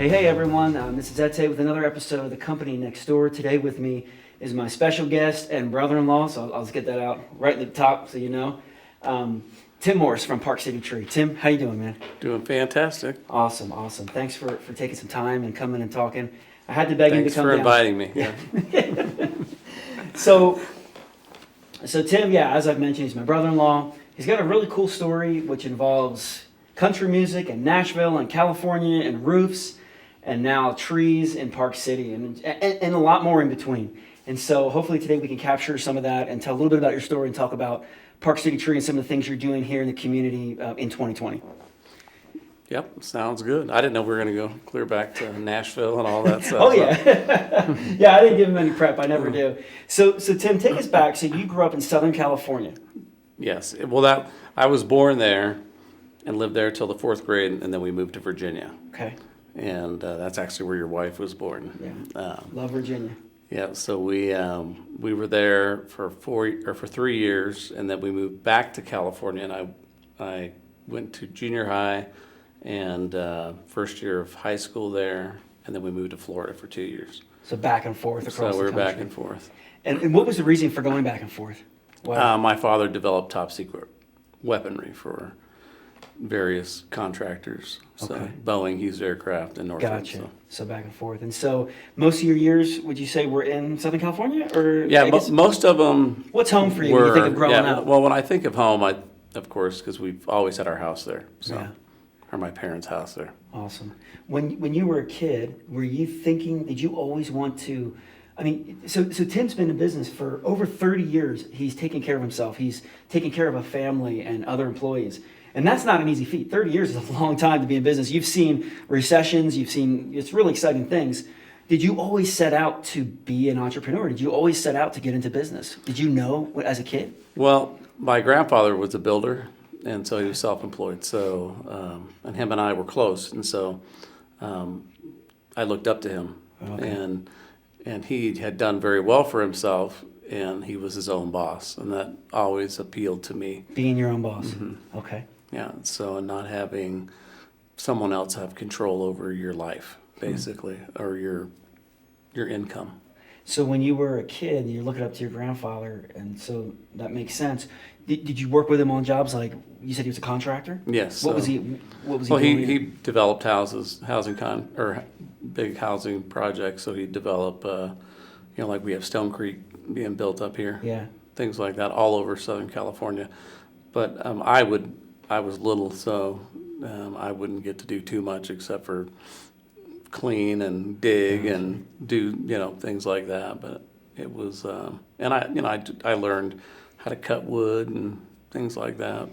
Hey everyone, this is Ete with another episode of The Company Next Door. Today with me is my special guest and brother-in-law, so I'll just get that out right at the top so you know. Tim Morris from Park City Tree. Tim, how you doing, man? Doing fantastic. Awesome. Thanks for taking some time and coming and talking. I had to beg him to come down. Thanks for inviting me. Yeah. So Tim, as I've mentioned, he's my brother-in-law. He's got a really cool story which involves country music and Nashville and California and roofs and now trees in Park City and a lot more in between. And so hopefully today we can capture some of that and tell a little bit about your story and talk about Park City Tree and some of the things you're doing here in the community in 2020. Yep, sounds good. I didn't know we were going to go clear back to Nashville and all that stuff. Oh, yeah. Yeah, I didn't give him any prep. I never do. So Tim, take us back. So you grew up in Southern California. Yes. Well, I was born there and lived there till the 4th grade, and then we moved to Virginia. Okay. And that's actually where your wife was born. Yeah. Love Virginia. Yeah, so we were there for 3 years, and then we moved back to California, and I went to junior high and first year of high school there, and then we moved to Florida for 2 years. So back and forth across the country. So we're back and forth. And what was the reason for going back and forth? My father developed top secret weaponry for various contractors. So Okay. Boeing, Hughes Aircraft, and Northrop. Gotcha. So back and forth. And so most of your years, would you say, were in Southern California? Or Yeah, most of them. What's home for you when you think of growing up? Well, when I think of home, of course, because we've always had our house there. So, Yeah. or my parents' house there. Awesome. When you were a kid, were you thinking, did you always want to, so Tim's been in business for over 30 years. He's taking care of himself. He's taking care of a family and other employees. And that's not an easy feat. 30 years is a long time to be in business. You've seen recessions. It's really exciting things. Did you always set out to be an entrepreneur? Did you always set out to get into business? Did you know as a kid? Well, my grandfather was a builder, and so he was self-employed. So, and him and I were close, and so I looked up to him. Okay. And he had done very well for himself, and he was his own boss, and that always appealed to me. Being your own boss. Mm-hmm. Okay. Yeah, so not having someone else have control over your life, basically, or your income. So when you were a kid, you're looking up to your grandfather, and so that makes sense. Did you work with him on jobs like you said he was a contractor? Yes. What was he Well, doing? he developed big housing projects. So he developed, like we have Stone Creek being built up here. Yeah. Things like that all over Southern California. But I was little, so I wouldn't get to do too much except for clean and dig and do things like that. But it was, and I learned how to cut wood and things like that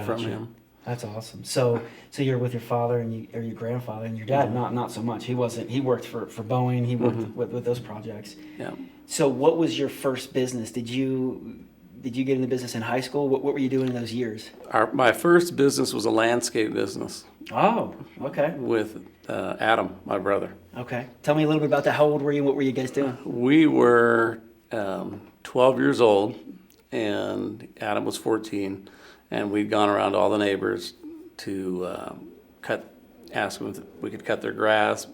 from him. That's awesome. So you're with your father or your grandfather, and your dad not so much. He wasn't. He worked for Boeing. He worked with those projects. Yeah. So what was your first business? Did you get into business in high school? What were you doing in those years? My first business was a landscape business. Oh, okay. With Adam, my brother. Okay. Tell me a little bit about that. How old were you? What were you guys doing? We were 12 years old, and Adam was 14, and we'd gone around to all the neighbors to ask them if we could cut their grass,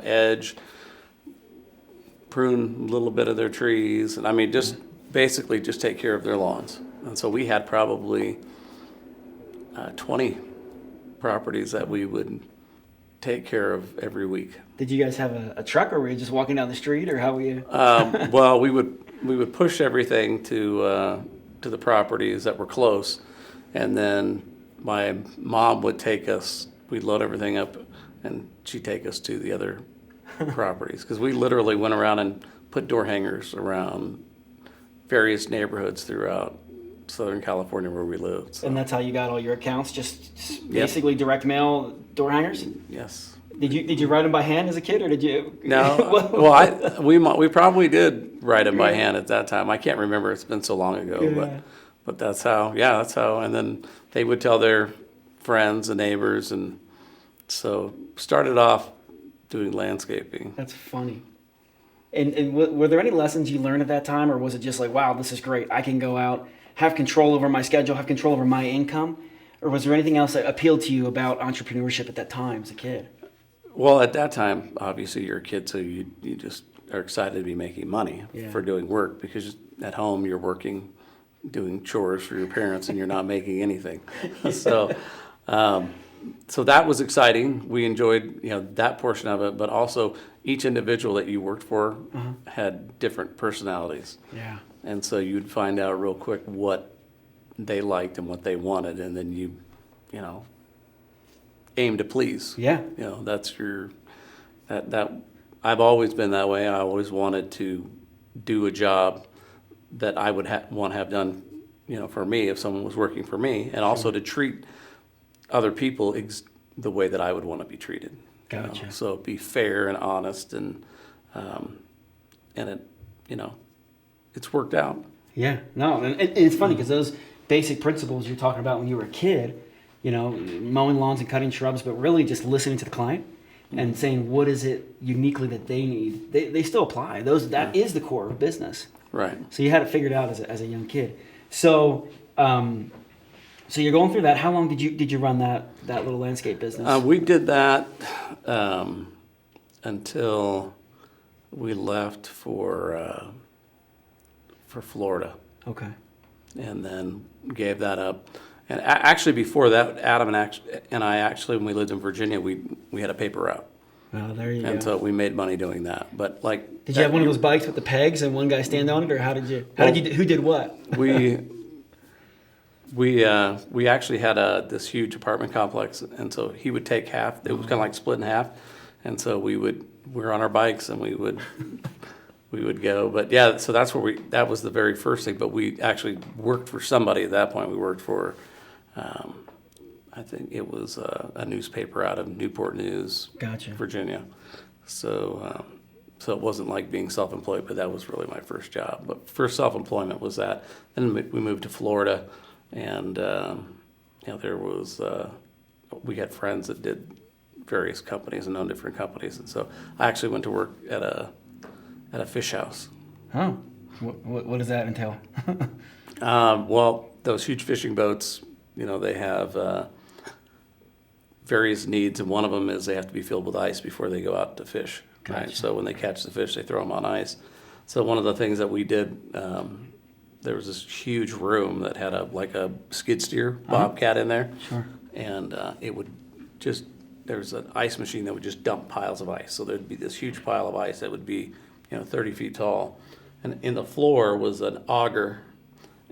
edge, prune a little bit of their trees, and just basically just take care of their lawns. And so we had probably 20 properties that we would take care of every week. Did you guys have a truck, or were you just walking down the street, or how were you? Well, we would push everything to the properties that were close, and then my mom would take us. We'd load everything up, and she'd take us to the other properties, because we literally went around and put door hangers around various neighborhoods throughout Southern California where we lived. So. And that's how you got all your accounts, just basically direct mail door hangers? Yes. Did you write them by hand as a kid, or did you? No. Well, we probably did write them by hand at that time. I can't remember. It's been so long ago. Yeah. But that's how. Yeah, that's how. And then they would tell their friends and neighbors, and so started off doing landscaping. That's funny. And were there any lessons you learned at that time, or was it just like, wow, this is great, I can go out, have control over my schedule, have control over my income? Or was there anything else that appealed to you about entrepreneurship at that time as a kid? Well, at that time, obviously you're a kid, so you just are excited to be making money Yeah. for doing work, because at home you're working, doing chores for your parents, and you're not making anything. So, so that was exciting. We enjoyed, that portion of it, but also each individual that you worked for had different personalities. Yeah. And so you'd find out real quick what they liked and what they wanted, and then you aim to please. Yeah. That's that I've always been that way. I always wanted to do a job that I would want to have done, for me if someone was working for me, and also to treat other people the way that I would want to be treated. Gotcha. So be fair and honest, and it, it's worked out. Yeah, no, and it's funny because those basic principles you're talking about when you were a kid, mowing lawns and cutting shrubs, but really just listening to the client and saying what is it uniquely that they need, they still apply. That is the core of business. Right. So you had it figured out as a young kid. So so you're going through that. How long did you run that little landscape business? We did that until we left for Florida. Okay. And then gave that up. And actually, before that, Adam and I actually, when we lived in Virginia, we had a paper route. Oh, there you go. And so we made money doing that. But did you have one of those bikes with the pegs and one guy stand on it, or who did what? We actually had this huge apartment complex, and so he would take half. It was kind of like split in half, and so we were on our bikes and we would go. But yeah, so that was the very first thing. But we actually worked for somebody at that point. We worked for, I think it was a newspaper out of Newport News, Gotcha. Virginia. So it wasn't like being self-employed, but that was really my first job. But first self-employment was that. Then we moved to Florida, and there was we had friends that did various companies and owned different companies, and so I actually went to work at a fish house. Oh, what does that entail? Well, those huge fishing boats, they have various needs, and one of them is they have to be filled with ice before they go out to fish. Gotcha. Right? So when they catch the fish, they throw them on ice. So one of the things that we did, there was this huge room that had a skid steer bobcat in there. Sure. And it would just, there's an ice machine that would just dump piles of ice. So there'd be this huge pile of ice that would be 30 feet tall. And in the floor was an auger,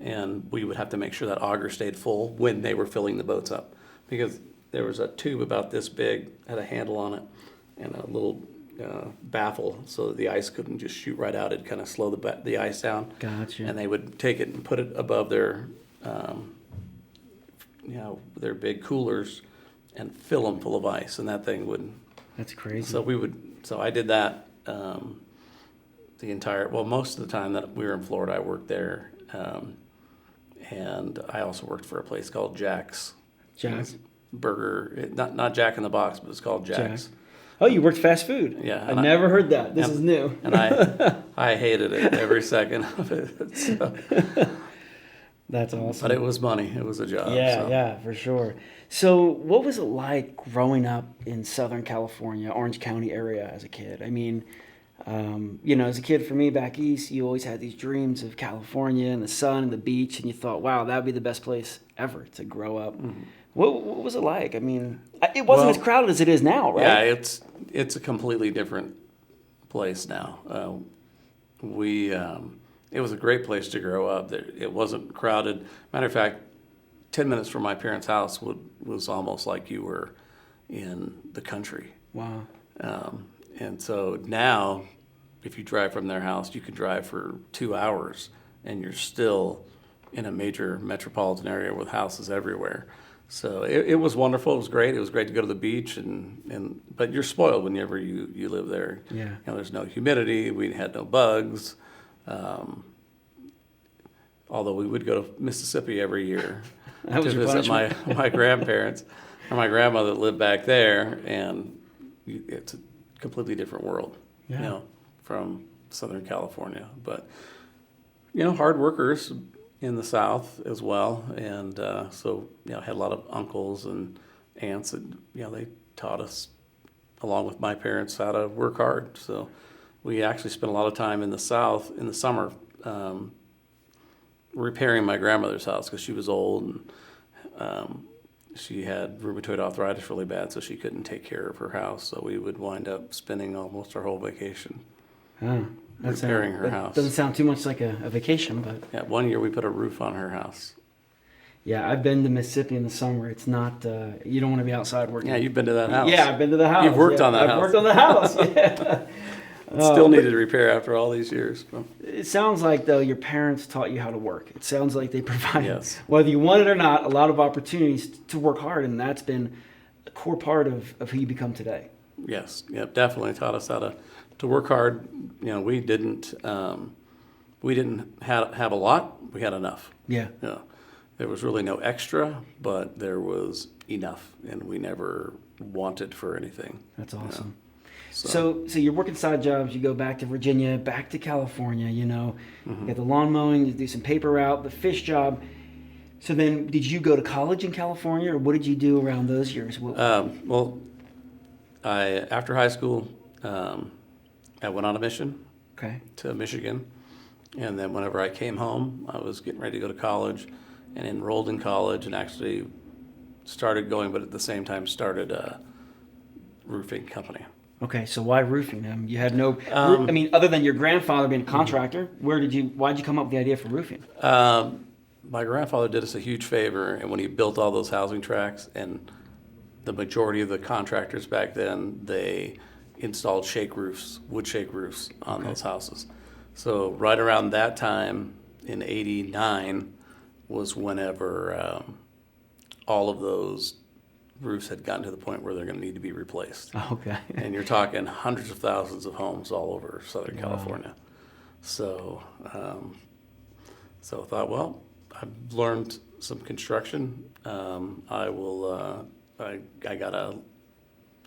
and we would have to make sure that auger stayed full when they were filling the boats up. Because there was a tube about this big, had a handle on it, and a little baffle so that the ice couldn't just shoot right out. It'd kind of slow the ice down. Gotcha. And they would take it and put it above their big coolers and fill them full of ice, and that thing would. That's crazy. So I did that most of the time that we were in Florida. I worked there, and I also worked for a place called Jack's. Jack's Burger, not Jack in the Box, but it's called Jack's. Oh, you worked fast food. Yeah. I never heard that. This is new. And I hated it every second of it. So. That's awesome. But it was money. It was a job. Yeah, for sure. So what was it like growing up in Southern California, Orange County area as a kid? I mean, as a kid for me back east, you always had these dreams of California and the sun and the beach, and you thought, wow, that would be the best place ever to grow up. Mm-hmm. What was it like? I mean, it wasn't as crowded as it is now, right? Yeah, it's a completely different place now. It was a great place to grow up. It wasn't crowded. Matter of fact, 10 minutes from my parents' house was almost like you were in the country. Wow. And so now, if you drive from their house, you can drive for 2 hours, and you're still in a major metropolitan area with houses everywhere. So it was wonderful. It was great. It was great to go to the beach, but you're spoiled whenever you live there. Yeah. There's no humidity. We had no bugs. Although we would go to Mississippi every year to visit my grandparents or my grandmother that lived back there, and it's a completely different world, from Southern California. But hard workers in the South as well, and so had a lot of uncles and aunts that they taught us along with my parents, how to work hard. So we actually spent a lot of time in the South in the summer repairing my grandmother's house because she was old and she had rheumatoid arthritis really bad, so she couldn't take care of her house. So we would wind up spending almost our whole vacation repairing her house. Doesn't sound too much like a vacation, but Yeah, one year we put a roof on her house. yeah, I've been to Mississippi in the summer. It's not, you don't want to be outside working. Yeah, you've been to that house. Yeah, I've been to the house. You've worked on that I've house. worked on the house, yeah. It still needed repair after all these years. It sounds like, though, your parents taught you how to work. It sounds like they provided, Yes. whether you want it or not, a lot of opportunities to work hard, and that's been a core part of who you become today. Yes, yep, definitely taught us how to work hard. You know, we didn't have a lot. We had enough. Yeah. Yeah, there was really no extra, but there was enough, and we never wanted for anything. That's awesome. So, So you're working side jobs. You go back to Virginia, back to California. You know, Mm-hmm. you got the lawn mowing, you do some paper route, the fish job. So then, did you go to college in California, or what did you do around those years? well, after high school, I went on a mission Okay. to Michigan, and then whenever I came home, I was getting ready to go to college, and enrolled in college, and actually started going, but at the same time started a roofing company. Okay. So why roofing? You had no. I mean, other than your grandfather being a contractor, why'd you come up with the idea for roofing? My grandfather did us a huge favor, and when he built all those housing tracts, and the majority of the contractors back then, they installed wood shake roofs on those houses. So right around that time in '89 was whenever all of those roofs had gotten to the point where they're going to need to be replaced. Okay. And you're talking hundreds of thousands of homes all over Southern California. So, so I thought, well, I've learned some construction. I got a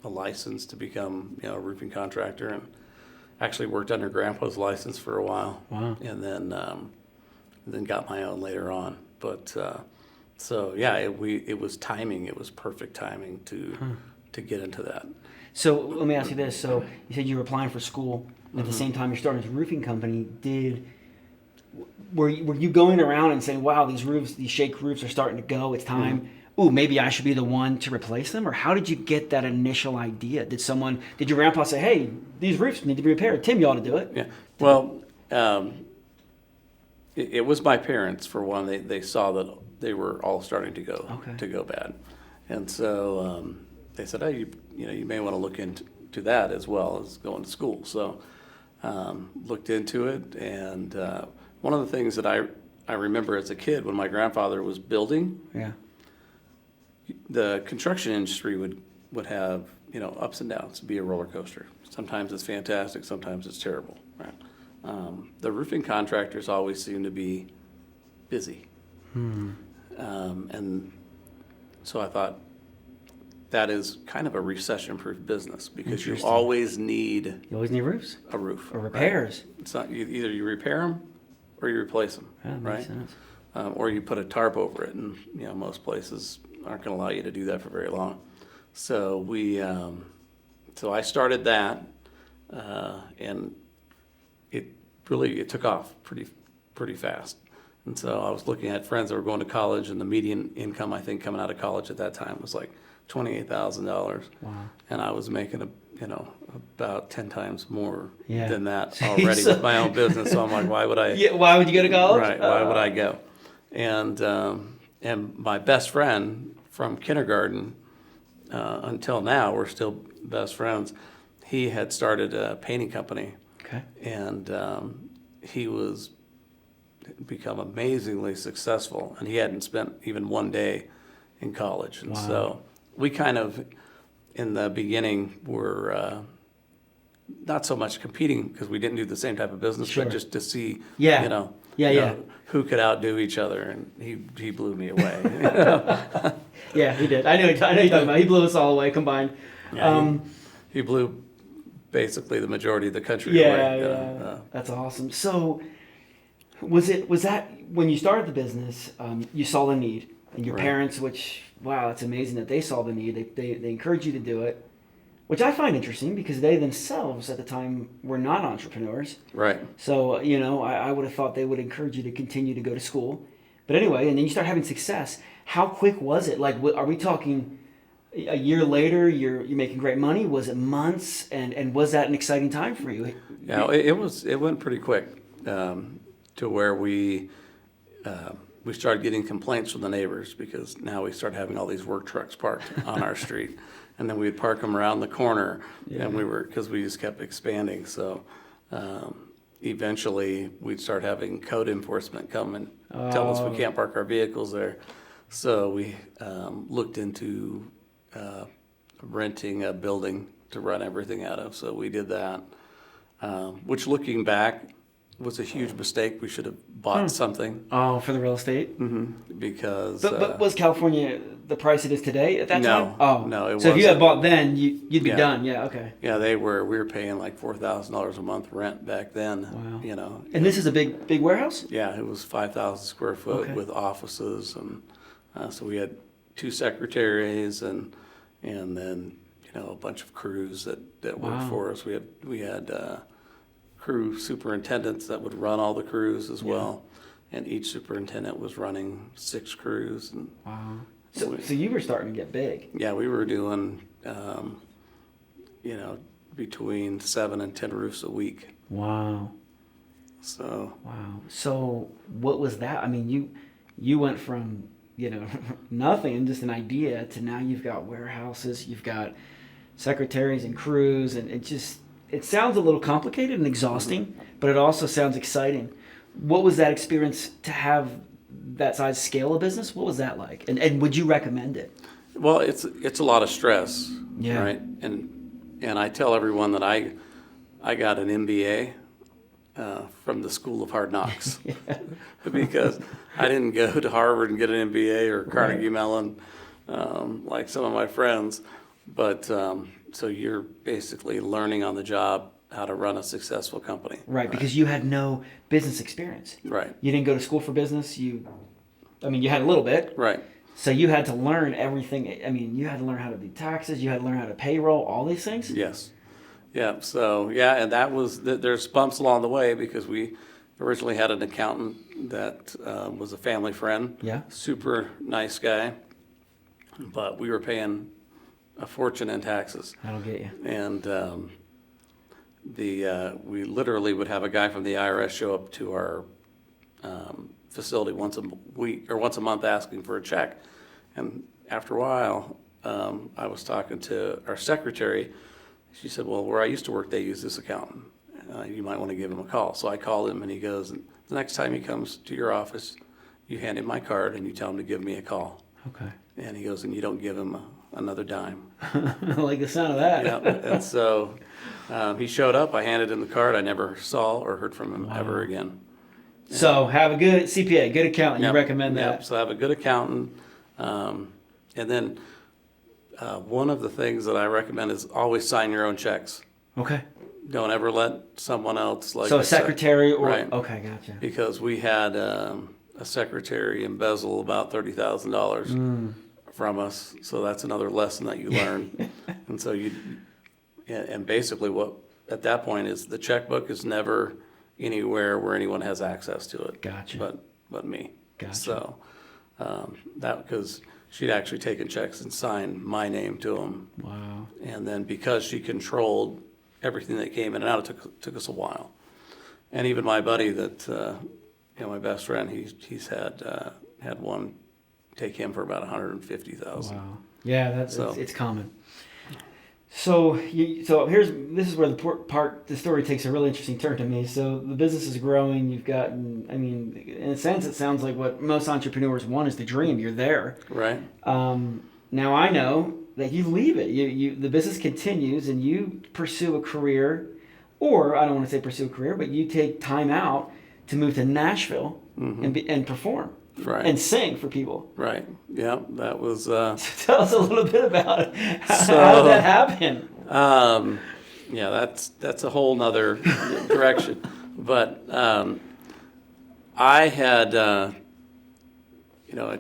license to become, a roofing contractor, and actually worked under Grandpa's license for a while. Wow. And then got my own later on. But so yeah, it was timing. It was perfect timing to get into that. So let me ask you this. So you said you were applying for school at the same time you're starting this roofing company. Were you going around and saying, "Wow, these shake roofs are starting to go. It's time. Ooh, maybe I should be the one to replace them"? Or how did you get that initial idea? Did your grandpa say, "Hey, these roofs need to be repaired. Tim, you ought to do it"? Yeah. Well, it was my parents for one. They saw that they were all starting to go bad, and so they said, "Hey, you may want to look into that as well as going to school." So looked into it, and one of the things that I remember as a kid when my grandfather was building, Yeah. the construction industry would have ups and downs, be a roller coaster. Sometimes it's fantastic, sometimes it's terrible. Right? The roofing contractors always seem to be busy. And so I thought that is kind of a recession-proof business because you always need You always need roofs a roof. or repairs. Right? It's not either you repair them or you replace them, Yeah, that right? makes sense. Or you put a tarp over it, and most places aren't going to allow you to do that for very long. So so I started that, and it took off pretty fast. And so I was looking at friends that were going to college, and the median income I think coming out of college at that time was like $28,000. Wow. And I was making about 10 times more Yeah. than that already with my own business. So I'm like, why would I? Yeah. Why would you go to college? Right. Why would I go? And my best friend from kindergarten until now, we're still best friends. He had started a painting company, Okay. and he was become amazingly successful, and he hadn't spent even one day in college. And Wow. so we kind of, in the beginning, were not so much competing because we didn't do the same type of business, Sure. but just to see, Yeah. Yeah. who could outdo each other, and he blew me away. Yeah, he did. I know you're talking about. He blew us all away combined. Yeah, he blew basically the majority of the country Yeah, away. yeah. That's awesome. So, was that when you started the business? You saw the need, and your Right. parents, wow, it's amazing that they saw the need. They encouraged you to do it. which I find interesting because they themselves at the time were not entrepreneurs. Right. So, I would have thought they would encourage you to continue to go to school. But anyway, and then you start having success. How quick was it? Like, are we talking a year later, you're making great money? Was it months? And was that an exciting time for you? Yeah, it went pretty quick, to where we started getting complaints from the neighbors because now we started having all these work trucks parked on our street. And then we'd park them around the corner, and because we just kept expanding. So eventually we'd start having code enforcement come and tell us we can't park our vehicles there. So we looked into renting a building to run everything out of. So we did that, which looking back was a huge mistake. We should have bought something. Oh, for the real estate? Because. But was California the price it is today at that time? No, no, it So if you had wasn't. bought then, you'd be Yeah. done. Yeah, okay. Yeah, we were paying like $4,000 a month rent back then. Wow. And this is a big warehouse? Yeah, it was 5,000 square foot Okay. with offices, and so we had 2 secretaries and then a bunch of crews that worked Wow. for us. We had crew superintendents that would run all the crews as well, and each superintendent was running 6 crews. And Wow. So you were starting to get big. yeah, we were doing between 7 and 10 roofs a week. Wow. So Wow. So what was that? I mean, you went from, nothing and just an idea to now you've got warehouses, you've got secretaries and crews, and it sounds a little complicated and exhausting, but it also sounds exciting. What was that experience to have that size scale of business? What was that like? And would you recommend it? well, it's a lot of stress, Yeah. right? And I tell everyone that I got an MBA from the School of Hard Knocks because I didn't go to Harvard and get an MBA or Carnegie Mellon like some of my friends, but so you're basically learning on the job how to run a successful company. Right, because you had no business experience. Right. You didn't go to school for business. You had a little bit. Right. So you had to learn everything. I mean, you had to learn how to do taxes. You had to learn how to payroll, all these things. Yes. Yeah. So and that was there's bumps along the way because we originally had an accountant that was a family friend. Yeah. Super nice guy, but we were paying a fortune in taxes. I don't get you. And we literally would have a guy from the IRS show up to our facility once a week or once a month asking for a check. And after a while, I was talking to our secretary. She said, well, where I used to work, they use this accountant. You might want to give him a call. So I called him, and he goes, the next time he comes to your office, you hand him my card and you tell him to give me a call. Okay. And he goes, and you don't give him another dime. I like the sound of that. Yeah, and so he showed up. I handed him the card. I never saw or heard from him ever again. So have a good CPA, good accountant. Yep, You recommend that? Yep. So have a good accountant. And then one of the things that I recommend is always sign your own checks. Okay. Don't ever let someone else So a secretary or right. Okay, gotcha. Because we had a secretary embezzle about $30,000 from us. So that's another lesson that you learn. And so and basically what at that point is the checkbook is never anywhere where anyone has access to it. Gotcha. But me. Gotcha. So that because she'd actually taken checks and signed my name to them. Wow. And then because she controlled everything that came in and out, it took us a while. And even my buddy that, my best friend, he's had one take him for about $150,000. Wow. Yeah, So- it's common. So this is where the story takes a really interesting turn to me. So the business is growing. You've gotten, in a sense, it sounds like what most entrepreneurs want is the dream. You're there. Right. Now I know that you leave it. The business continues and you pursue a career, or I don't want to say pursue a career, but you take time out to move to Nashville and perform. Right. And sing for people. Right. Yeah, that was. Tell us a little bit about it. How did that happen? Yeah, that's a whole nother direction. But I had, at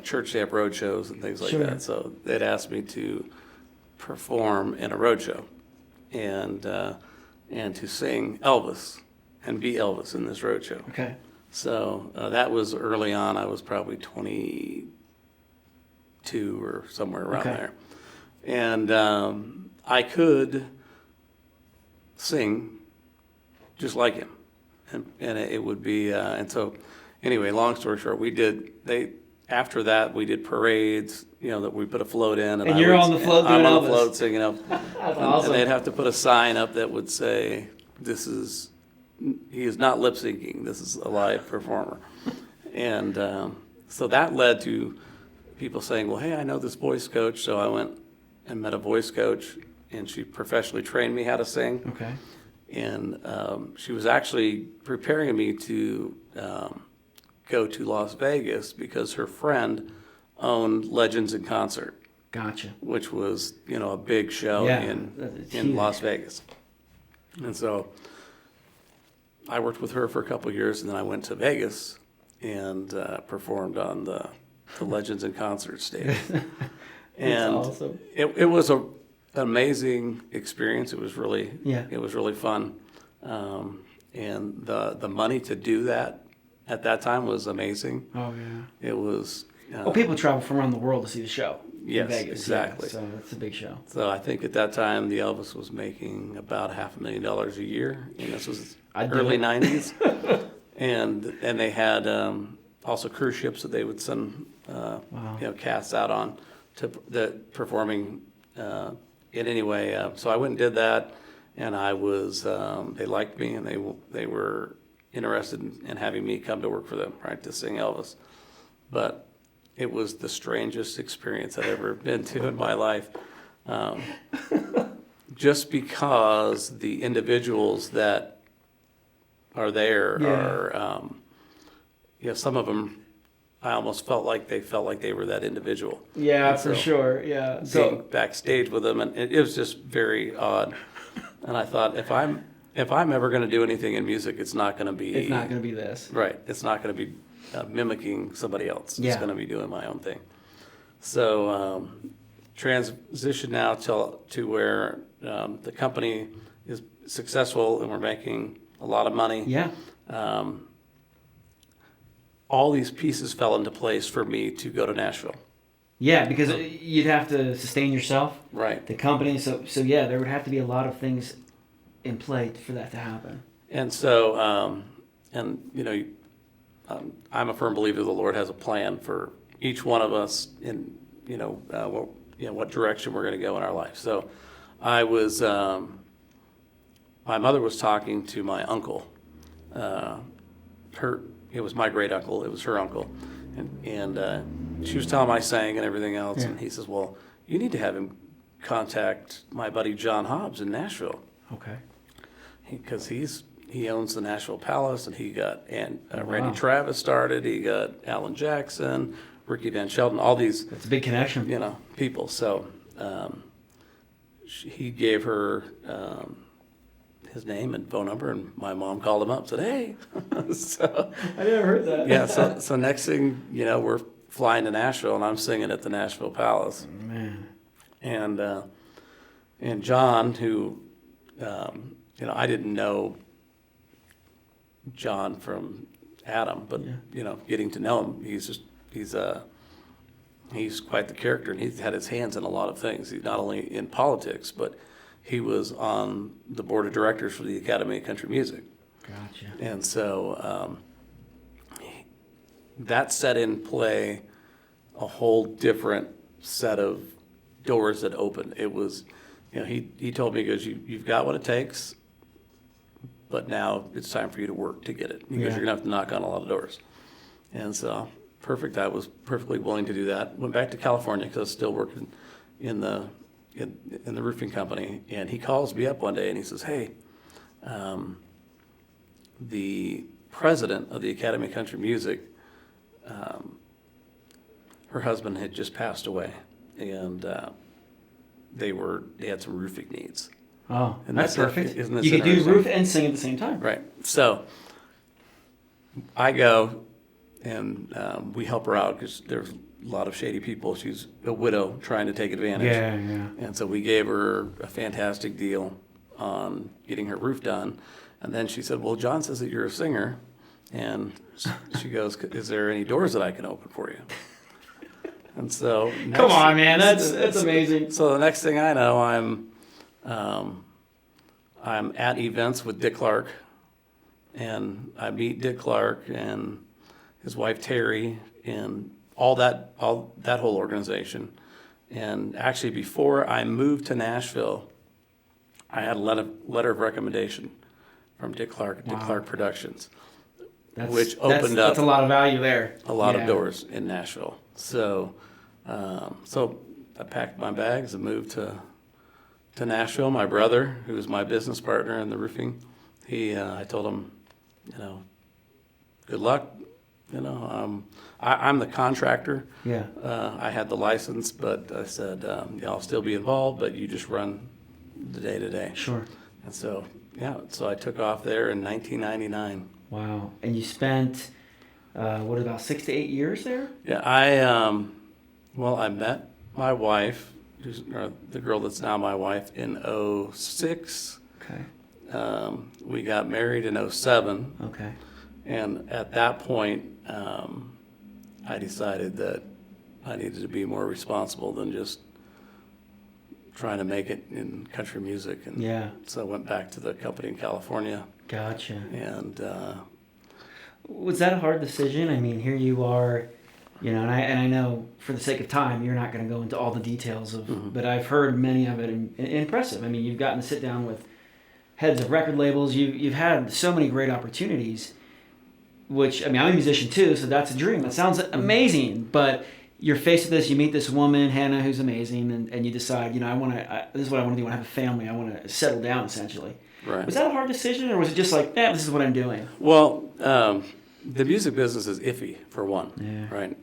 church they have road shows and things like Sure. that. So they'd asked me to perform in a road show. and to sing Elvis and be Elvis in this roadshow. Okay. So that was early on. I was probably 22 or somewhere around Okay. there. And I could sing just like him. And it would be, and so anyway, long story short, after that, we did parades, that we put a float in. And you're on the float doing I'm on Elvis. the float singing Elvis. That's awesome. And they'd have to put a sign up that would say, he is not lip syncing, this is a live performer. And so that led to people saying, well, hey, I know this voice coach. So I went and met a voice coach, and she professionally trained me how to sing. Okay. And she was actually preparing me to go to Las Vegas because her friend owned Legends in Concert, Gotcha. which was, a big show Yeah, in it's huge. Las Vegas. And so I worked with her for a couple of years, and then I went to Vegas and performed on the Legends in Concert stage. And awesome. it was an amazing experience. It was really fun. And the money to do that at that time was amazing. Oh, yeah. It was. Well, people travel from around the world to see the show. Yes, in Vegas. exactly. Yeah, so it's a big show. So I think at that time the Elvis was making about $500,000 a year, and this was early '90s. and they had also cruise ships that they would send casts out on performing in any way. So I went and did that, and I was they liked me, and they were interested in having me come to work for them, right, to sing Elvis. But it was the strangest experience I'd ever been to in my life. Just because the individuals that are there are, some of them, I almost felt like they were that individual. Yeah, And for so sure. Yeah. Being So backstage with them, and it was just very odd. And I thought, if I'm ever going to do anything in music, it's not going to be this. right. It's not going to be mimicking somebody else. Yeah. It's going to be doing my own thing. So transition now to where the company is successful and we're making a lot of money. Yeah. All these pieces fell into place for me to go to Nashville. Yeah, because you'd have to sustain yourself, Right. the company. So yeah, there would have to be a lot of things in play for that to happen. And so, I'm a firm believer the Lord has a plan for each one of us in, what direction we're going to go in our life. So I was, my mother was talking to my uncle. It was my great uncle. It was her uncle. And she was telling him I sang and everything else. Yeah. And he says, well, you need to have him contact my buddy John Hobbs in Nashville. Okay. Because he owns the Nashville Palace, and he got Wow. Randy Travis started. He got Alan Jackson, Ricky Van Shelton, all these That's a big connection. people. So he gave her his name and phone number, and my mom called him up and said, hey. So I never heard that. yeah, so next thing we're flying to Nashville, and I'm singing at the Nashville Palace. Man. And John, who I didn't know John from Adam, but getting to know him, he's quite the character, and he's had his hands in a lot of things. He's not only in politics, but he was on the board of directors for the Academy of Country Music. Gotcha. And so that set in play a whole different set of doors that opened. It was, he told me, he goes, you've got what it takes, but now it's time for you to work to get it, because you're going to have to knock on a lot of doors. And so, perfect. I was perfectly willing to do that. Went back to California because I was still working in the roofing company. And he calls me up one day and he says, hey, the president of the Academy of Country Music, her husband had just passed away, and they had some roofing needs. Oh, And that's that's perfect. isn't this You could do interesting? roof and sing at the same time. Right. So I go and we help her out because there's a lot of shady people. She's a widow trying to take advantage. Yeah. And so we gave her a fantastic deal, on getting her roof done. And then she said, well, John says that you're a singer. And she goes, is there any doors that I can open for you? And so Come on, man, that's amazing. So the next thing I know, I'm at events with Dick Clark, and I meet Dick Clark and his wife Terry and all that whole organization. And actually, before I moved to Nashville, I had a letter of recommendation from Dick Clark, Dick Clark Productions, which opened up that's a lot of value there. a lot of doors in Nashville. So, so I packed my bags and moved to Nashville. My brother, who was my business partner in the roofing, I told him, good luck. I'm the contractor. Yeah. I had the license, but I said, I'll still be involved, but you just run the day to day. Sure. And so, so I took off there in 1999. Wow. And you spent, about 6 to 8 years there? Yeah, I met my wife, the girl that's now my wife, in '06. Okay. We got married in '07. Okay. And at that point, I decided that I needed to be more responsible than just trying to make it in country music. And so I went back to the company in California. Gotcha. And was that a hard decision? I mean, here you are, and I know for the sake of time, you're not going to go into all the details of, but I've heard many of it, and impressive. I mean, you've gotten to sit down with heads of record labels. You've had so many great opportunities. Which, I mean, I'm a musician too, so that's a dream. That sounds amazing, but you're faced with this, you meet this woman, Hannah, who's amazing, and you decide, this is what I want to do. I want to have a family. I want to settle down, essentially. Right. Was that a hard decision, or was it just like, this is what I'm doing? Well, the music business is iffy, for one. Yeah. Right?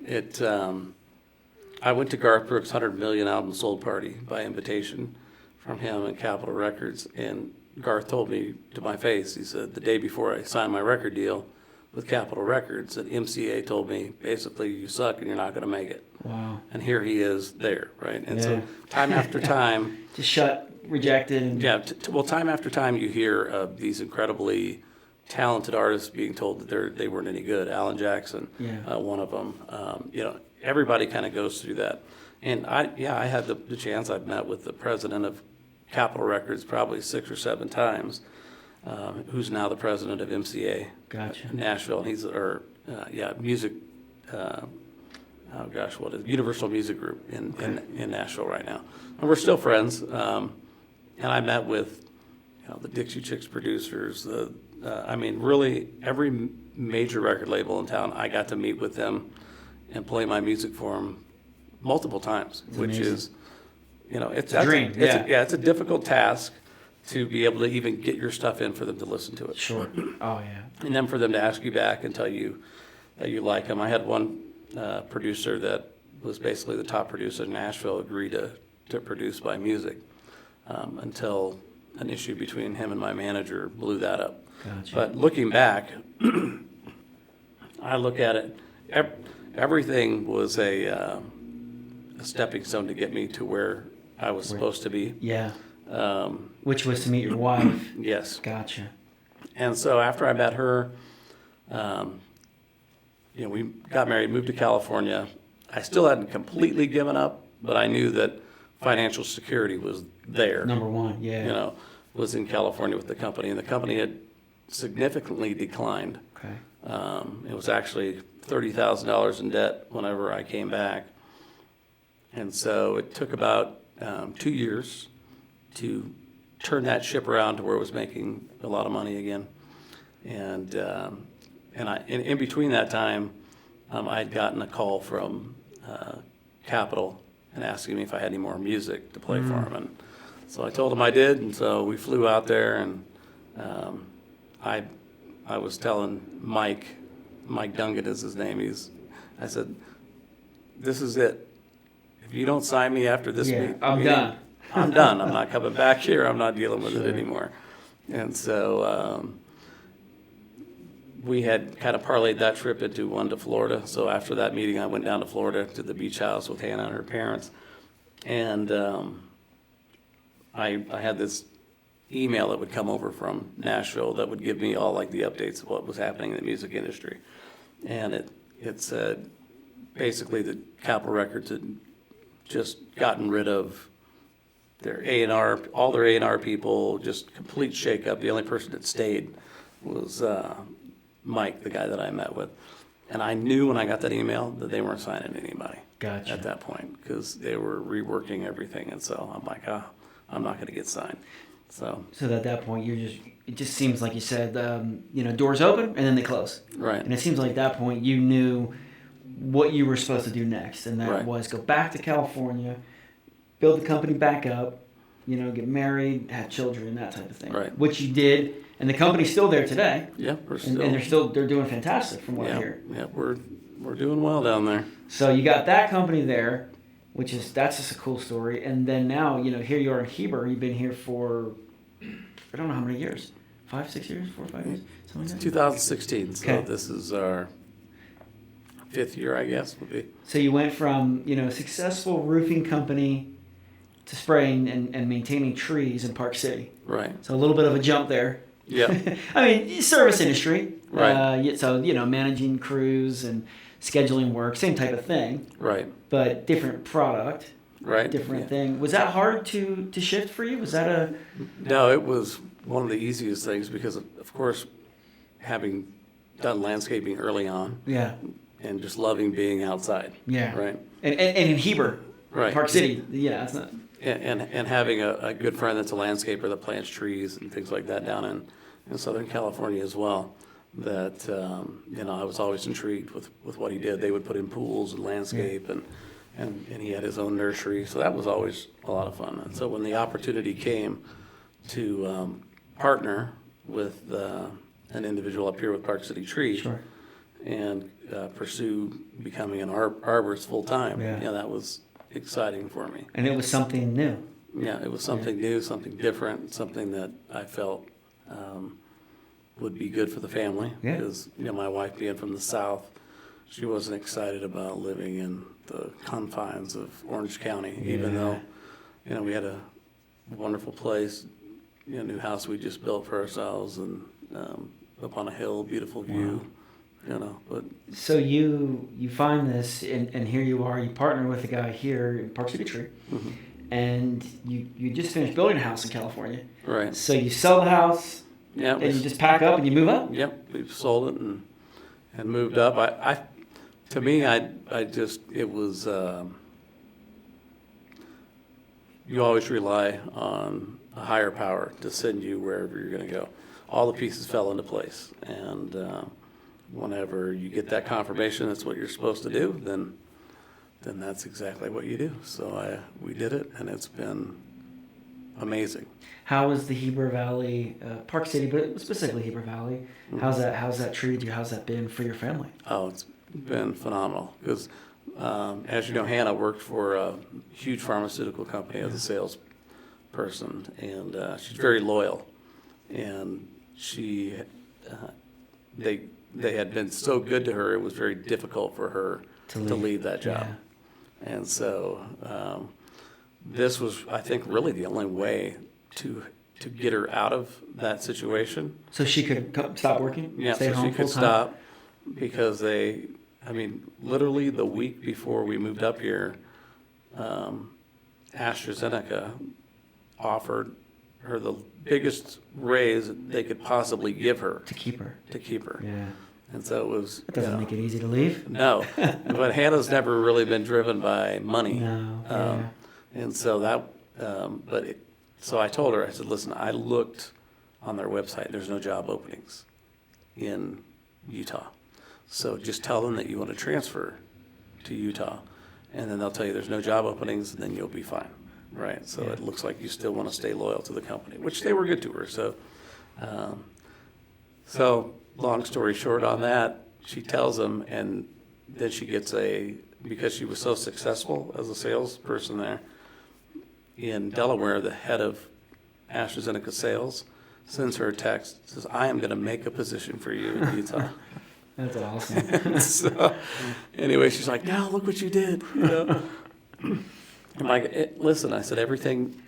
I went to Garth Brooks' 100 million album sold party by invitation from him and Capitol Records, and Garth told me to my face, he said, the day before I signed my record deal with Capitol Records, that MCA told me, basically, you suck and you're not going to make it. Wow. And here he is there, right? And so time after time... Just shut, rejected. And... Yeah, time after time you hear of these incredibly talented artists being told that they weren't any good. Alan Jackson, one of them. Everybody kind of goes through that. And I had the chance. I've met with the president of Capitol Records probably 6 or 7 times, who's now the president of MCA. Gotcha. Nashville. He's music. What is Universal Music Group in Nashville right now, and we're still friends. And I met with the Dixie Chicks producers. Really every major record label in town. I got to meet with them and play my music for them multiple times, which is, it's a dream. It's a difficult task to be able to even get your stuff in for them to listen to it. Sure. Oh, yeah. And then for them to ask you back and tell you that you like them. I had one producer that was basically the top producer in Nashville agree to produce my music until an issue between him and my manager blew that up. Gotcha. But looking back, I look at it, everything was a stepping stone to get me to where I was supposed to be. Yeah. Which was to meet your wife. Yes. Gotcha. And so after I met her, we got married, moved to California. I still hadn't completely given up, but I knew that financial security was there. Number one, yeah. Was in California with the company, and the company had significantly declined. Okay. It was actually $30,000 in debt whenever I came back. And so it took about 2 years to turn that ship around to where it was making a lot of money again. And in between that time, I had gotten a call from Capitol and asking me if I had any more music to play for them. And so I told them I did, and so we flew out there, and I was telling Mike Dungan is his name. I said, this is it. If you don't sign me after this meeting, I'm done. I'm done. I'm not coming back here. I'm not dealing with it anymore. And so we had kind of parlayed that trip into one to Florida. So after that meeting, I went down to Florida to the beach house with Hannah and her parents. And I had this email that would come over from Nashville that would give me all like the updates of what was happening in the music industry. And it said basically that Capitol Records had just gotten rid of their A&R, all their A&R people, just complete shakeup. The only person that stayed was Mike, the guy that I met with. And I knew when I got that email that they weren't signing anybody Gotcha. at that point because they were reworking everything. And so I'm like, I'm not going to get signed. So at that point, it just seems like you said, doors open and then they close. Right. And it seems like at that point you knew what you were supposed to do next. And that Right. was go back to California, build the company back up, get married, have children, that type of thing. Right. Which you did. And the company's still there today. Yeah, we're still. And they're doing fantastic from what I hear. Yeah, we're doing well down there. So you got that company there, that's just a cool story. And then now, here you are in Heber. You've been here for, I don't know how many years, 5, 6 years, 4 or 5 years, something like that. 2016. So Okay. this is our 5th year, I guess, would be. So you went from, a successful roofing company to spraying and maintaining trees in Park City. Right. So a little bit of a jump there. Yeah. I mean, service industry. Right. So, managing crews and scheduling work, same type of thing, Right. but different product, Right. different Yeah. thing. Was that hard to shift for you? Was that No, it was one of the easiest things because, of course, having done landscaping early on yeah, and just loving being outside. yeah. Right. And in Heber, Right. Park City, yeah, it's not. And having a good friend that's a landscaper that plants trees and things like that down in Southern California as well, that, I was always intrigued with what he did. They would put in pools and landscape and he had his own nursery. So that was always a lot of fun. And so when the opportunity came to partner with an individual up here with Park City Tree Sure. and pursue becoming an arborist full time, Yeah. that was exciting for me. And it was something new. Yeah, it was something new, something different, something that I felt would be good for the family. Yeah. Because, my wife being from the South, she wasn't excited about living in the confines of Orange County, even though, we had a wonderful place, new house we just built for ourselves and up on a hill, beautiful view, but So you find this, and here you are. You partner with a guy here in Park City Tree, mhm. and you just finished building a house in California. Right. So you sell the house, Yeah. and you just pack up and you move up. Yep, we've sold it and moved up. To me, it was, you always rely on a higher power to send you wherever you're going to go. All the pieces fell into place, and whenever you get that confirmation that's what you're supposed to do, then that's exactly what you do. So we did it, and it's been amazing. How is the Heber Valley, Park City, but specifically Heber Valley? Mhm. How's that treated you? How's that been for your family? Oh, it's been phenomenal because, as you know, Hannah worked for a huge pharmaceutical company as a salesperson, and she's very loyal. And they had been so good to her, it was very difficult for her to leave that job. Yeah. And so this was, I think, really the only way to get her out of that situation. So she could stop working? Yeah, Stay so home she could full-time? stop because literally the week before we moved up here, AstraZeneca offered her the biggest raise they could possibly give her To keep her. Yeah. Yeah. And so it was. That doesn't make it easy to leave. No, but Hannah's never really been driven by money. No. And so so I told her, I said, listen, I looked on their website, there's no job openings in Utah. So just tell them that you want to transfer to Utah, and then they'll tell you there's no job openings, and then you'll be fine, right? So Yeah. it looks like you still want to stay loyal to the company, which they were good to her. So long story short on that, she tells them, and then she gets because she was so successful as a salesperson there, in Delaware, the head of AstraZeneca sales sends her a text, says, I am going to make a position for you in Utah. That's awesome. So anyway, she's like, now look what you did. I'm like, listen, I said, everything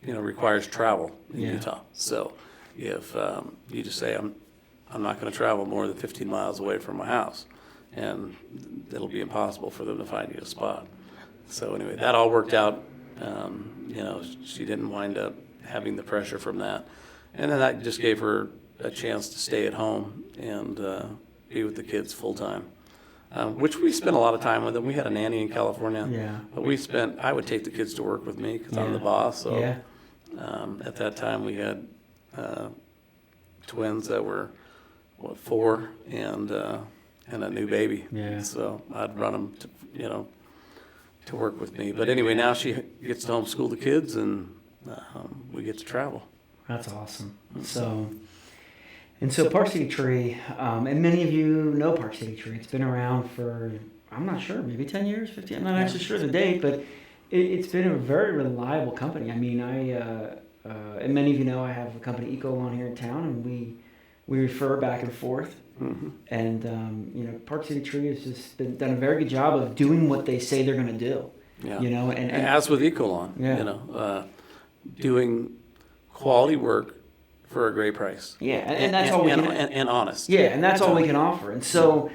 requires travel in Yeah. Utah. So if you just say, I'm not going to travel more than 15 miles away from my house, and it'll be impossible for them to find you a spot. So anyway, that all worked out. She didn't wind up having the pressure from that. And then that just gave her a chance to stay at home and be with the kids full time, which we spent a lot of time with them. We had a nanny in California. Yeah. But I would take the kids to work with me because I'm the boss. So Yeah. at that time we had twins that were, 4 and a new baby. Yeah. So I'd run them to work with me. But anyway, now she gets to homeschool the kids, and we get to travel. That's awesome. So Park City Tree, and many of you know Park City Tree. It's been around for, I'm not sure, maybe 10 years, 15. I'm not actually sure the date, but it's been a very reliable company. I mean, and many of you know I have a company, Ecolon, here in town, and we refer back and forth. Mm-hmm. And Park City Tree has just done a very good job of doing what they say they're going to do. Yeah. And as with Ecolon, Yeah. Doing quality work for a great price. Yeah, and that's all we can. And honest. Yeah, and that's all we can offer. And so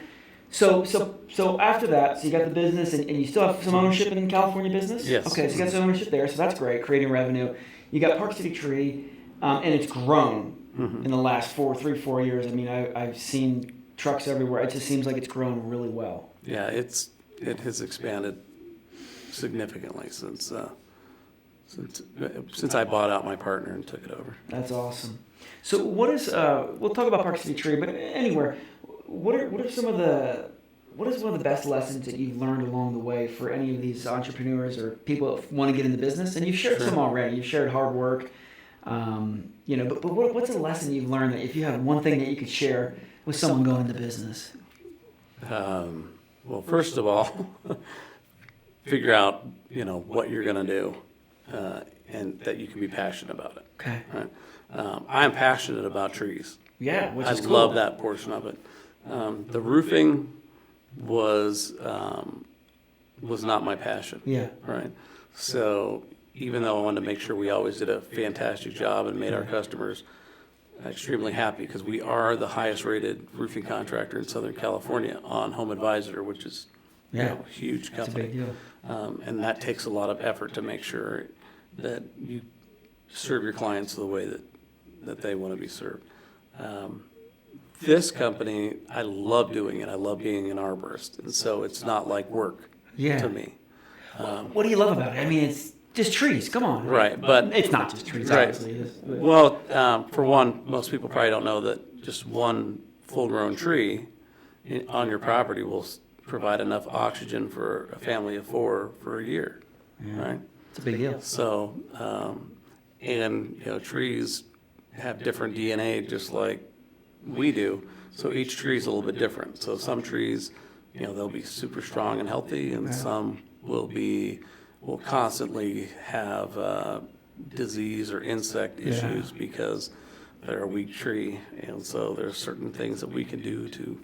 after that, so you got the business, and you still have some ownership in California business? Yes. Okay, so you got some ownership there, so that's great, creating revenue. You got Park City Tree, and it's grown in the last 4 years. I mean, I've seen trucks everywhere. It just seems like it's grown really well. Yeah, it has expanded significantly since I bought out my partner and took it over. That's awesome. So what is we'll talk about Park City Tree, but anywhere, what are some of the what is one of the best lessons that you've learned along the way for any of these entrepreneurs or people that want to get into business? And you've shared some already. You've shared hard work, but what's a lesson you've learned that if you have one thing that you could share with someone going into business? Well, first of all, figure out what you're going to do. And that you can be passionate about it. Okay. Right? I'm passionate about trees. Yeah, which I is cool. love that portion of it. The roofing was not my passion. Yeah. Right. So even though I wanted to make sure we always did a fantastic job and made our customers extremely happy, because we are the highest rated roofing contractor in Southern California on Home Advisor, which is a huge company. It's a big deal. And that takes a lot of effort to make sure that you serve your clients the way that they want to be served. This company, I love doing it. I love being an arborist, and so it's not like work to me. What do you love about it? I mean, it's just trees. Come on. Right, but it's not just trees, right. obviously. Well, for one, most people probably don't know that just one full-grown tree on your property will provide enough oxygen for a family of 4 for a year, right? It's a big deal. So, trees have different DNA just like we do. So each tree is a little bit different. So some trees, they'll be super strong and healthy, and some will constantly have disease or insect issues because they're a weak tree. And so there's certain things that we can do to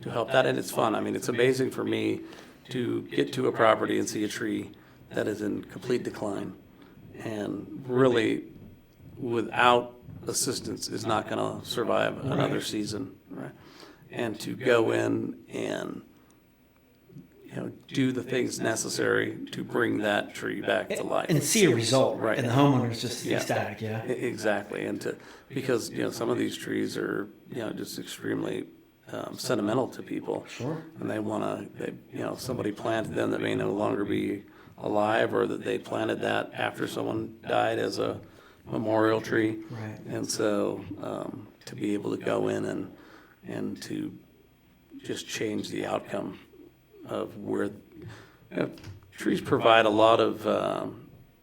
help that, and it's fun. I mean, it's amazing for me to get to a property and see a tree that is in complete decline and really without assistance is not going to survive another season, right? And to go in and do the things necessary to bring that tree back to life and see a result, right? And the homeowner's just ecstatic, Exactly, and because some of these trees are just extremely sentimental to people. Sure. And they want to, somebody planted them that may no longer be alive, or that they planted that after someone died as a memorial tree. Right. And so to be able to go in and to just change the outcome of where trees provide a lot of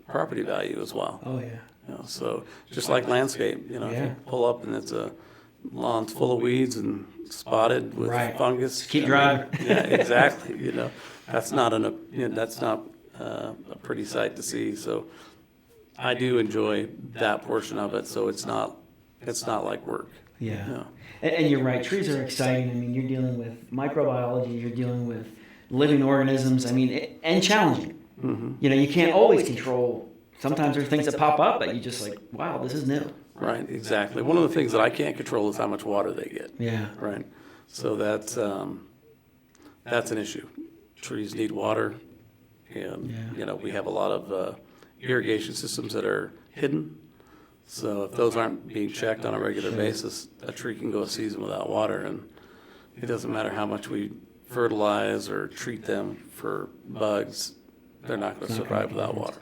property value as well. Oh, yeah. So just like landscape, if you pull up and it's a lawn's full of weeds and spotted with fungus. Keep driving. Yeah, exactly. That's not a pretty sight to see. So I do enjoy that portion of it. So it's not like work. Yeah. And you're right. Trees are exciting. I mean, you're dealing with microbiology. You're dealing with living organisms. I mean, and challenging. Mm-hmm. You can't always control sometimes there's things that pop up that you just like, wow, this is new. Right, exactly. One of the things that I can't control is how much water they get. Yeah. Right. So that's an issue. Trees need water, and we have a lot of irrigation systems that are hidden. So if those aren't being checked on a regular basis, a tree can go a season without water, and it doesn't matter how much we fertilize or treat them for bugs, they're not going to survive without water.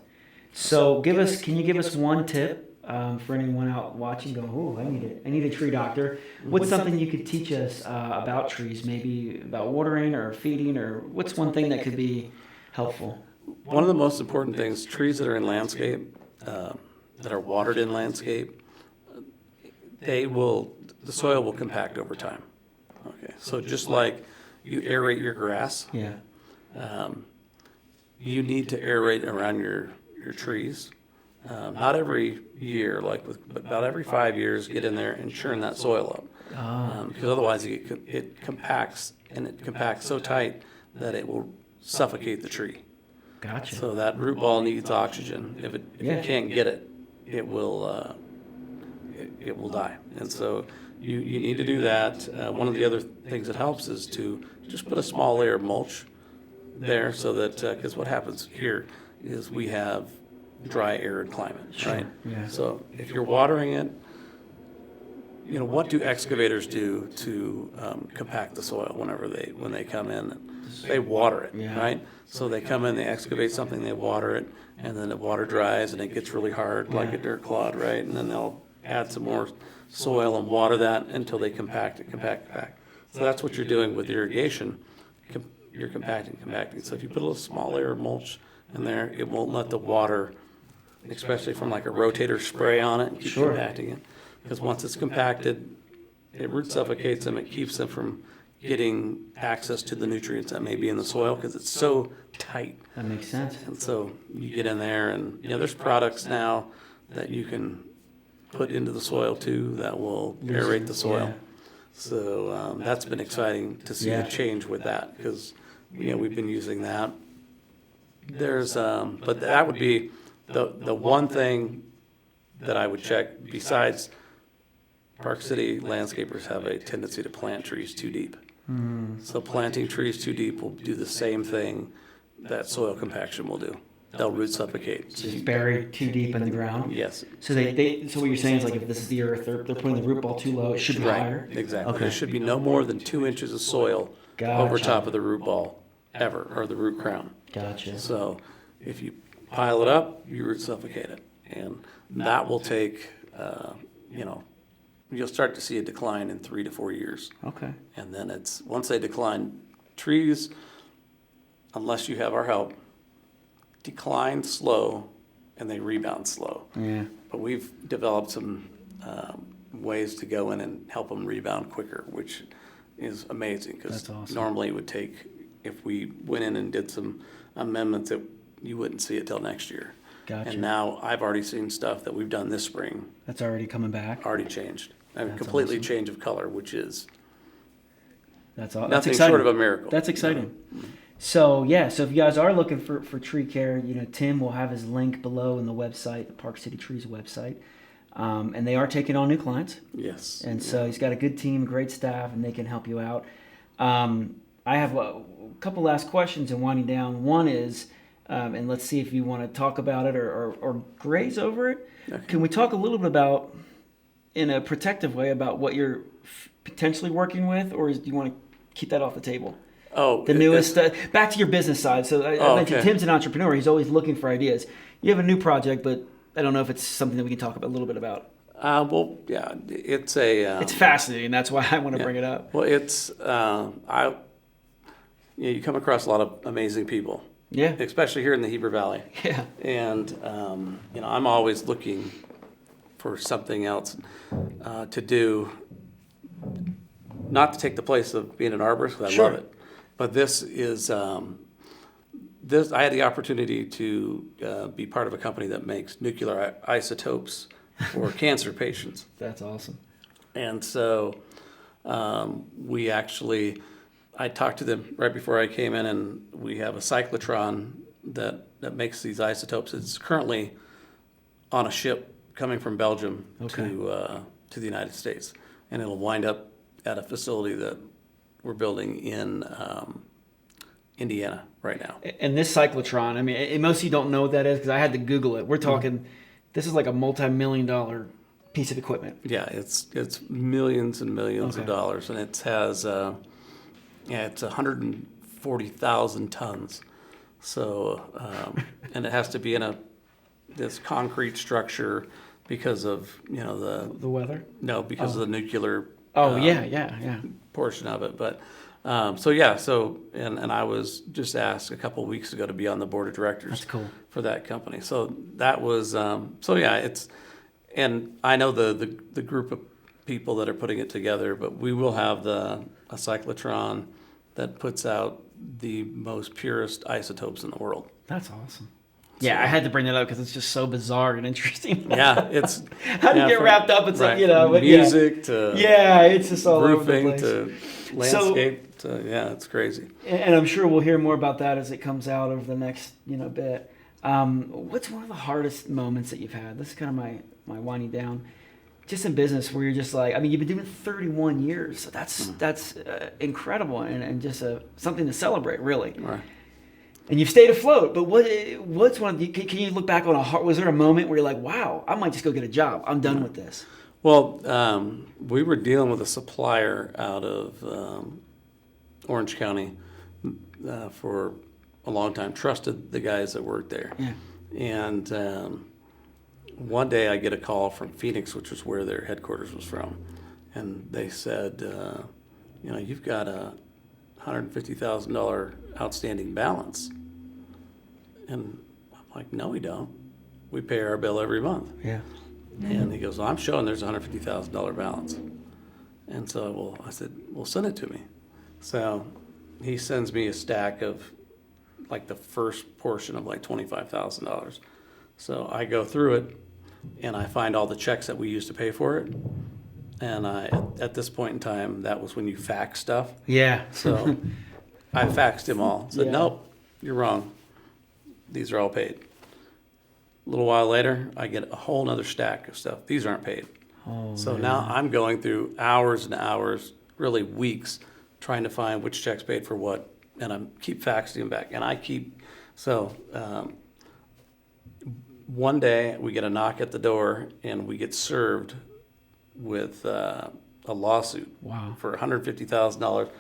So can you give us one tip for anyone out watching? Go, oh, I need a tree doctor. What's something you could teach us about trees? Maybe about watering or feeding, or what's one thing that could be helpful? One of the most important things: trees that are in landscape, that are watered in landscape, the soil will compact over time. Okay, so just like you aerate your grass, you need to aerate around your trees. Not every year, but about every 5 years, get in there and churn that soil up. Because otherwise it compacts, and it compacts so tight that it will suffocate the tree. Gotcha. So that root ball needs oxygen. If it can't get it, it will die. And so you need to do that. One of the other things that helps is to just put a small layer of mulch there, so that because what happens here is we have dry, arid climate, right? Yeah. So if you're watering it, what do excavators do to compact the soil when they come in? They water it, right? So they come in, they excavate something, they water it, and then the water dries and it gets really hard, like a dirt clod, right? And then they'll add some more soil and water that until they compact. So that's what you're doing with irrigation. You're compacting. So if you put a little small layer of mulch in there, it won't let the water, especially from like a rotator spray on it, and keep compacting it. Because once it's compacted, it root suffocates them. It keeps them from getting access to the nutrients that may be in the soil because it's so tight. That makes sense. And so you get in there, and there's products now that you can put into the soil too that will aerate the soil. Yeah. So that's been exciting to see a change with that, because we've been using that. There's but that would be the one thing that I would check. Besides, Park City landscapers have a tendency to plant trees too deep. So planting trees too deep will do the same thing that soil compaction will do. They'll root suffocate. Just bury too deep in the ground. Yes. So so what you're saying is, like, if this is the earth, they're putting the root ball too low. It should be higher. Exactly. Okay. There should be no more than 2 inches of soil over top of the root ball ever, or the root crown. Gotcha. So if you pile it up, you root suffocate it, and that will take you'll start to see a decline in 3 to 4 years. Okay. And then once they decline, trees, unless you have our help, decline slow and they rebound slow. Yeah. But we've developed some ways to go in and help them rebound quicker, which is amazing, because That's awesome. normally it would take, if we went in and did some amendments, you wouldn't see it till next year. Gotcha. And now I've already seen stuff that we've done this spring That's already coming back. already changed. That's Completely awesome. change of color, which is That's all. That's nothing exciting. short of a miracle. That's exciting. So so if you guys are looking for tree care, Tim will have his link below in the website, the Park City Trees website, and they are taking on new clients. Yes. And so he's got a good team, great staff, and they can help you out. I have a couple last questions and winding down. One is, and let's see if you want to talk about it or graze over it. Okay. Can we talk a little bit about, in a protective way, about what you're potentially working with, or do you want to keep that off the table? Oh, The newest, back to your business side. So I mentioned okay. Tim's an entrepreneur. He's always looking for ideas. You have a new project, but I don't know if it's something that we can talk a little bit about. well, yeah, it's a. It's fascinating. That's why I want to bring it up. Well, it's you come across a lot of amazing people. Yeah. Especially here in the Heber Valley. Yeah. And I'm always looking for something else to do, not to take the place of being an arborist, because I love it. But this is I had the opportunity to be part of a company that makes nuclear isotopes for cancer patients. That's awesome. And so I talked to them right before I came in, and we have a cyclotron that makes these isotopes. It's currently on a ship coming from Belgium Okay. to the United States, and it'll wind up at a facility that we're building in Indiana right now. And this cyclotron, I mean, and most of you don't know what that is because I had to Google it. We're talking, this is like a multi-million-dollar piece of equipment. Yeah, it's millions and millions of Okay. dollars, and it has it's 140,000 tons. So and it has to be in this concrete structure because of The weather? because of the nuclear Oh, yeah. portion of it. But and I was just asked a couple of weeks ago to be on the board of directors. That's cool. For that company. So that was it's, and I know the group of people that are putting it together, but we will have a cyclotron that puts out the most purest isotopes in the world. That's awesome. Yeah, I had to bring that up because it's just so bizarre and interesting. Yeah, it's How do you get wrapped up in something, but music to it's just all over the roofing place. to landscape to it's crazy. And I'm sure we'll hear more about that as it comes out over the next bit. What's one of the hardest moments that you've had? This is kind of my winding down. Just in business where you're just like, I mean, you've been doing it 31 years, so that's incredible and just something to celebrate, really. Right. And you've stayed afloat, but what's one? Can you look back on was there a moment where you're like, wow, I might just go get a job. I'm done with this. Well, we were dealing with a supplier out of Orange County for a long time, trusted the guys that worked there. Yeah. And one day I get a call from Phoenix, which was where their headquarters was from. And they said, you've got a $150,000 outstanding balance. And I'm like, no, we don't. We pay our bill every month. Yeah. And he goes, well, I'm showing there's a $150,000 balance. And so, I said, well, send it to me. So he sends me a stack of like the first portion of like $25,000. So I go through it and I find all the checks that we used to pay for it. And at this point in time, that was when you fax stuff. Yeah. So I faxed him all. Said, Yeah. nope, you're wrong. These are all paid. A little while later, I get a whole nother stack of stuff. These aren't paid. Oh, So man. now I'm going through hours and hours, really weeks, trying to find which checks paid for what, and I keep faxing them back. And one day we get a knock at the door, and we get served with a lawsuit Wow. for $150,000,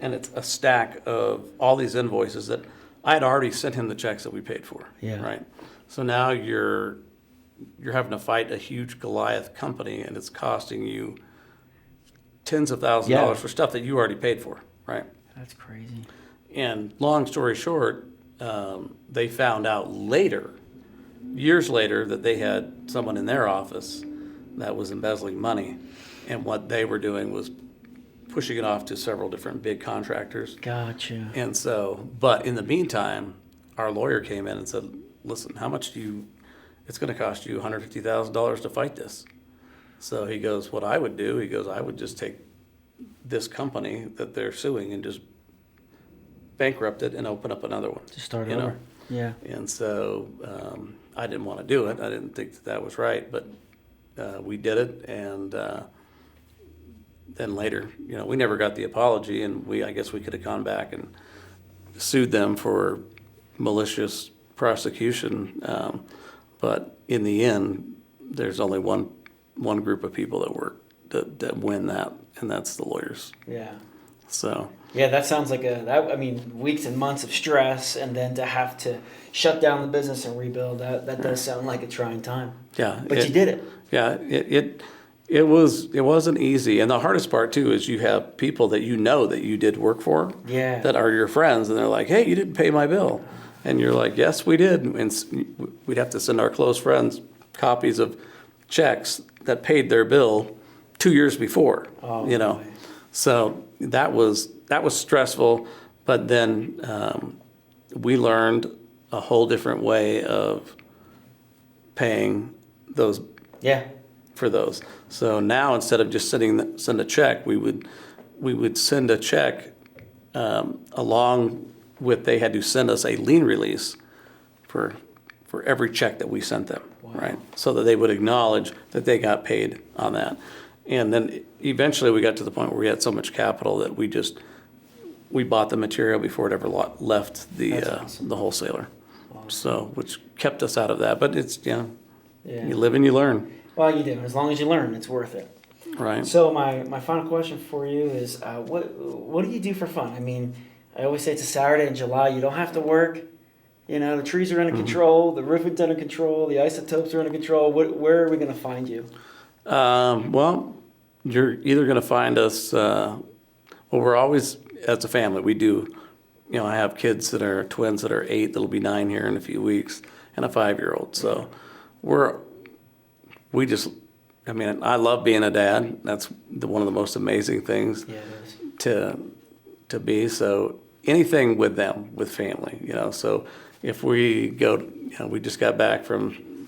and it's a stack of all these invoices that I had already sent him the checks that we paid for. Yeah. Right. So now you're having to fight a huge Goliath company, and it's costing you tens of thousands of dollars for stuff that you already paid for. Right. That's crazy. And long story short, they found out later, years later, that they had someone in their office that was embezzling money, and what they were doing was pushing it off to several different big contractors. Gotcha. And so, but in the meantime, our lawyer came in and said, listen, it's going to cost you $150,000 to fight this. So he goes, what I would do, I would just take this company that they're suing and just bankrupt it and open up another one. Just start over. Yeah. And so I didn't want to do it. I didn't think that was right, but we did it. And then later, we never got the apology, and I guess we could have gone back and sued them for malicious prosecution. But in the end, there's only one group of people that win that, and that's the lawyers. Yeah. So. Yeah, that sounds like weeks and months of stress, and then to have to shut down the business and rebuild, that does sound like a trying time. Yeah. But you did it. Yeah, it wasn't easy. And the hardest part too is you have people that that you did work for, Yeah. that are your friends, and they're like, hey, you didn't pay my bill. And you're like, yes, we did. And we'd have to send our close friends copies of checks that paid their bill 2 years before. Oh, boy. So that was stressful, but then we learned a whole different way of paying those. Yeah. For those. So now instead of just send a check, we would send a check along with, they had to send us a lien release for every check that we sent them. Wow. right? So that they would acknowledge that they got paid on that. And then eventually we got to the point where we had so much capital that we bought the material before it ever left That's awesome. the wholesaler. Awesome. So, which kept us out of that. But it's, Yeah. you live and you learn, Well, you do. As long as you learn, it's worth it. right? So my final question for you is, what do you do for fun? I mean, I always say it's a Saturday in July. You don't have to work. You know, the trees are under control. The roofing's under control. The isotopes are under control. Where are we going to find you? Well, you're either going to find us, well, we're always, as a family, we do, I have kids that are twins that are 8, that'll be 9 here in a few weeks, and a 5-year-old. So I love being a dad. That's one of the most amazing things Yeah, it is. to be. So anything with them, with family, so if we go, we just got back from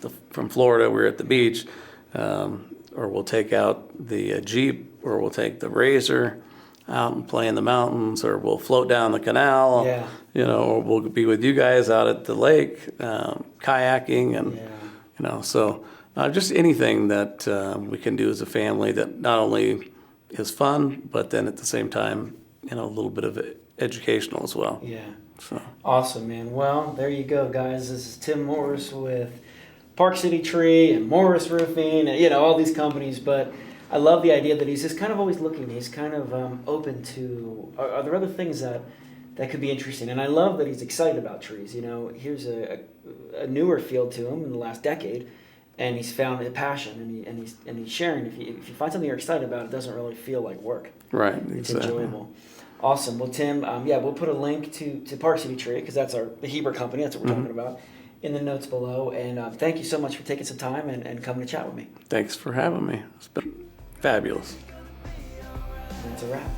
Florida, we're at the beach, or we'll take out the Jeep, or we'll take the Razor out and play in the mountains, or we'll float down the canal, Yeah. Or we'll be with you guys out at the lake, kayaking, and, so just anything that we can do as a family that not only is fun, but then at the same time, a little bit of educational as well. Yeah. So. Awesome, man. Well, there you go, guys. This is Tim Morris with Park City Tree and Morris Roofing, and all these companies. But I love the idea that he's just kind of always looking. He's kind of open to. Are there other things that could be interesting? And I love that he's excited about trees. Here's a newer field to him in the last decade, and he's found a passion, and he's sharing. If you find something you're excited about, it doesn't really feel like work. Right. It's Exactly. enjoyable. Awesome. Well, Tim, we'll put a link to Park City Tree, because that's the Heber company. That's what we're talking about, in the notes below. And thank you so much for taking some time and coming to chat with me. Thanks for having me. It's been fabulous. And that's a wrap.